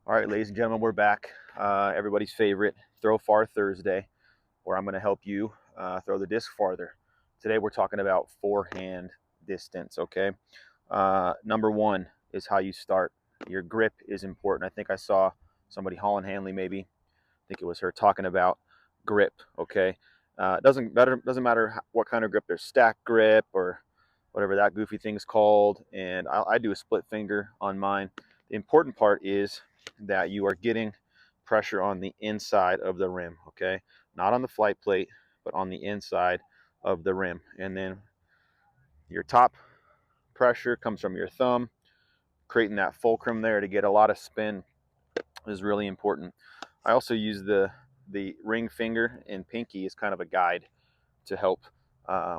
All right, ladies and gentlemen, we're back. Everybody's favorite Throw Far Thursday, where I'm going to help you throw the disc farther. Today, we're talking about forehand distance. Okay, number one is how you start. Your grip is important. I think I saw somebody, Holland Hanley, maybe. I think it was her talking about grip. Okay, doesn't matter what kind of grip. There's stack grip or whatever that goofy thing's called, and I do a split finger on mine. The important part is that you are getting pressure on the inside of the rim, okay? Not on the flight plate, but on the inside of the rim. And then your top pressure comes from your thumb, creating that fulcrum there to get a lot of spin is really important. I also use the ring finger and pinky as kind of a guide to help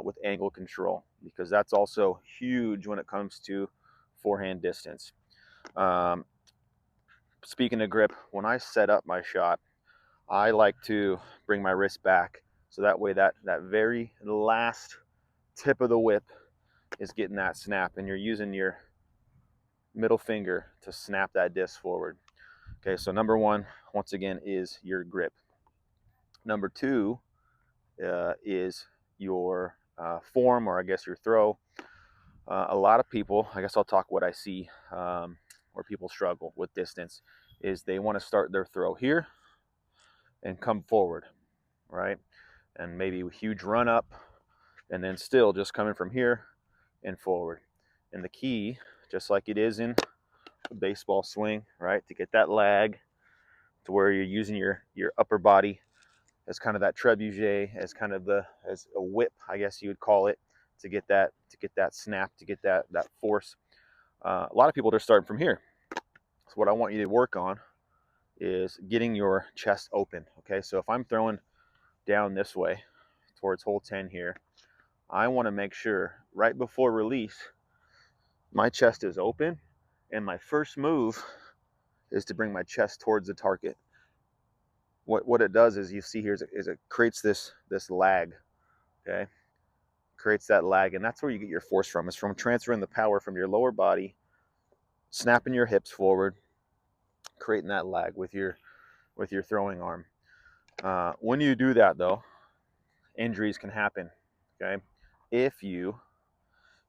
with angle control, because that's also huge when it comes to forehand distance. Um, Speaking of grip, when I set up my shot, I like to bring my wrist back so that way that very last tip of the whip is getting that snap, and you're using your middle finger to snap that disc forward. Okay, so number one, once again, is your grip. Number two is your form, or I guess your throw. A lot of people, I guess I'll talk what I see where people struggle with distance, is they want to start their throw here and come forward, right? And maybe a huge run up, and then still just coming from here and forward. And the key, just like it is in a baseball swing, right, to get that lag to where you're using your upper body as kind of that trebuchet, as kind of as a whip, I guess you would call it, to get that snap, to get that force. A lot of people are starting from here. So what I want you to work on is getting your chest open. Okay, so if I'm throwing down this way towards hole 10 here, I want to make sure right before release my chest is open, and my first move is to bring my chest towards the target. What it does is, you see here, is it creates this lag. Okay, creates that lag, and that's where you get your force from. It's from transferring the power from your lower body, snapping your hips forward, creating that lag with your throwing arm. When you do that, though, injuries can happen. Okay, if you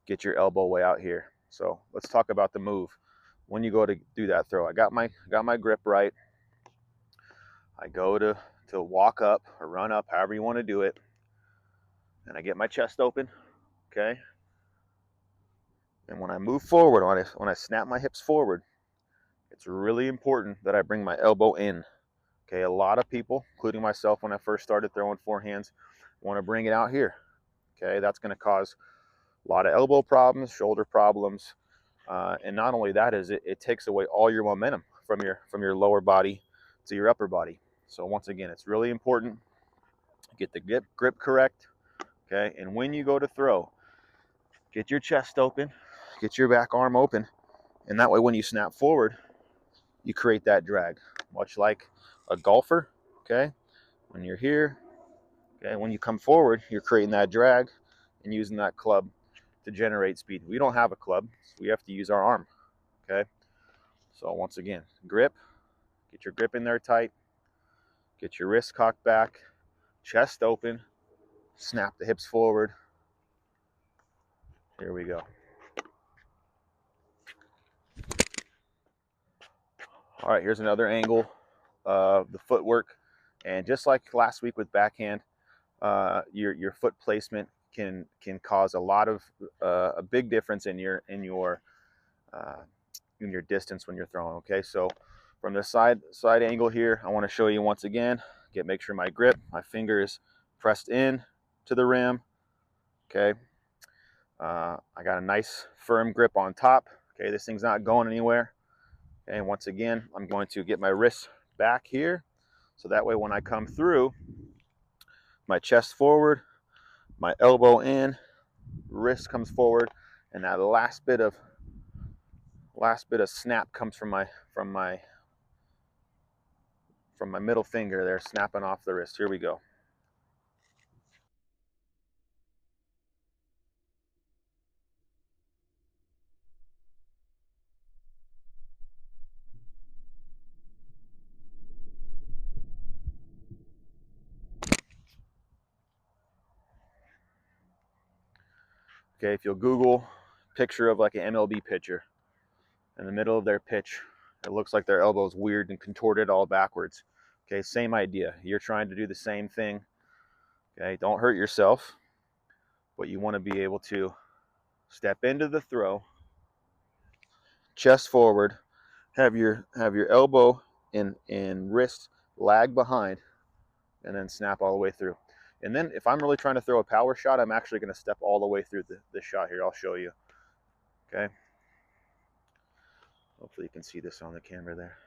get your elbow way out here. So let's talk about the move. When you go to do that throw, I got my grip right. I go to walk up or run up, however you want to do it, and I get my chest open. Okay, and when I move forward, when I snap my hips forward, it's really important that I bring my elbow in. Okay, a lot of people, including myself, when I first started throwing forehands, want to bring it out here. Okay, that's going to cause a lot of elbow problems, shoulder problems, and not only that, is it takes away all your momentum from your lower body to your upper body. So once again, it's really important to get the grip correct. Okay, and when you go to throw, get your chest open, get your back arm open, and that way when you snap forward, you create that drag, much like a golfer. Okay, when you're here, okay, when you come forward, you're creating that drag and using that club to generate speed. We don't have a club, so we have to use our arm. Okay, so once again, grip, get your grip in there tight, get your wrist cocked back, chest open, snap the hips forward. Here we go. All right, here's another angle of the footwork. And just like last week with backhand, your foot placement can cause a big difference uh, in your distance when you're throwing. Okay, so from the side angle here, I want to show you once again. Make sure my finger is pressed in to the rim. Okay, I got a nice firm grip on top. Okay, this thing's not going anywhere. And once again, I'm going to get my wrist back here, so that way when I come through, my chest forward, my elbow in, wrist comes forward, and that last bit of snap comes from my middle finger there, snapping off the wrist. Here we go. Okay, if you'll Google picture of like an MLB pitcher in the middle of their pitch, it looks like their elbow's weird and contorted all backwards. Okay, same idea. You're trying to do the same thing. Okay, don't hurt yourself, but you want to be able to step into the throw, chest forward, have your elbow and wrist lag behind, and then snap all the way through. And then if I'm really trying to throw a power shot, I'm actually going to step all the way through the shot here. I'll show you. Okay. Hopefully you can see this on the camera there.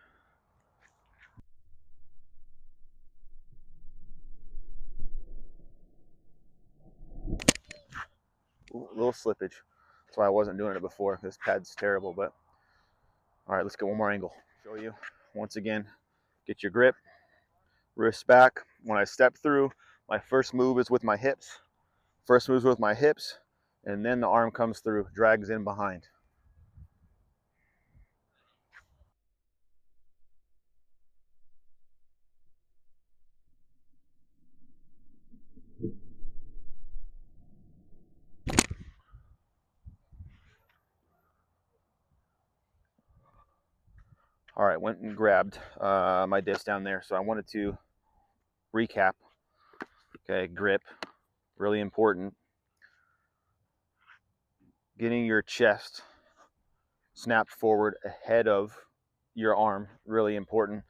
Ooh, a little slippage. That's why I wasn't doing it before. This pad's terrible, but all right, let's get one more angle. Show you once again. Get your grip, wrist back. When I step through, my first move is with my hips. First moves with my hips, and then the arm comes through, drags in behind. All right, went and grabbed my disc down there. So I wanted to recap. Okay, grip, really important. Getting your chest snapped forward ahead of your arm, really important.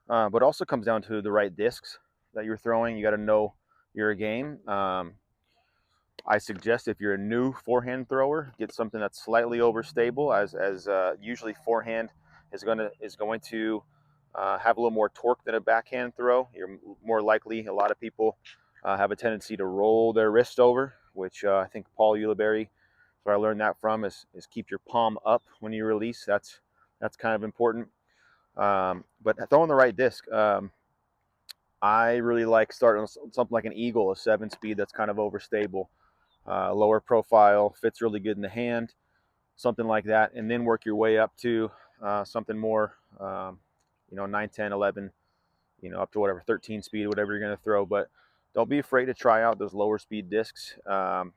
But also comes down to the right discs that you're throwing. You got to know your game. I suggest if you're a new forehand thrower, get something that's slightly overstable, as usually forehand is going to have a little more torque than a backhand throw. You're more likely. A lot of people have a tendency to roll their wrist over, which I think Paul Ulibarri, where I learned that from, is keep your palm up when you release. That's kind of important. But throwing the right disc. I really like starting with something like an Eagle, a 7-speed that's kind of overstable, lower profile, fits really good in the hand, something like that, and then work your way up to something more, 9, 10, 11, up to whatever 13 speed, whatever you're going to throw. But don't be afraid to try out those lower speed discs, and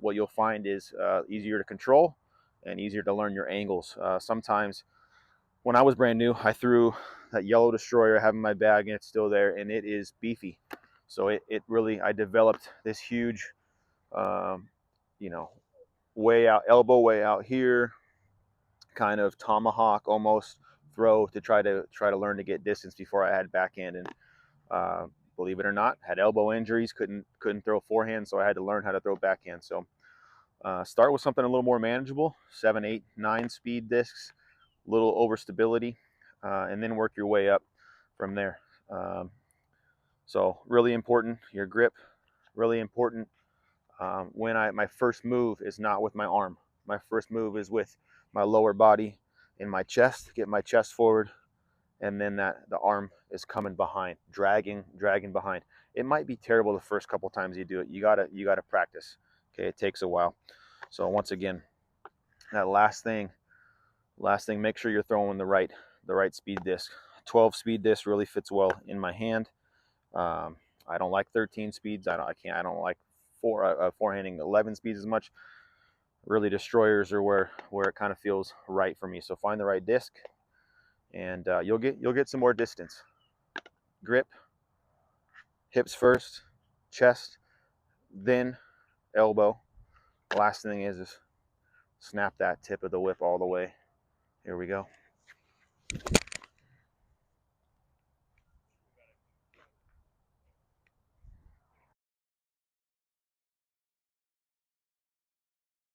what you'll find is easier to control and easier to learn your angles. Sometimes when I was brand new, I threw that yellow destroyer I have in my bag, and it's still there, and it is beefy. So it really, I developed this huge, um, you know, way out, elbow way out here, kind of tomahawk almost throw to try to learn to get distance before I had backhand. And believe it or not, had elbow injuries, couldn't throw forehand, so I had to learn how to throw backhand. So start with something a little more manageable, 7, 8, 9 speed discs, little overstability, and then work your way up from there. So really important, your grip, really important. My first move is not with my arm. My first move is with my lower body in my chest, get my chest forward, and then the arm is coming behind, dragging behind. It might be terrible the first couple times you do it. You gotta practice. Okay, it takes a while. So once again, that last thing, make sure you're throwing the right speed disc. 12 speed disc really fits well in my hand. I don't like 13 speeds. I don't like forehanding 11 speeds as much. Really, destroyers are where it kind of feels right for me. So find the right disc, and you'll get some more distance. Grip, hips first, chest, then elbow. Last thing is snap that tip of the whip all the way. Here we go.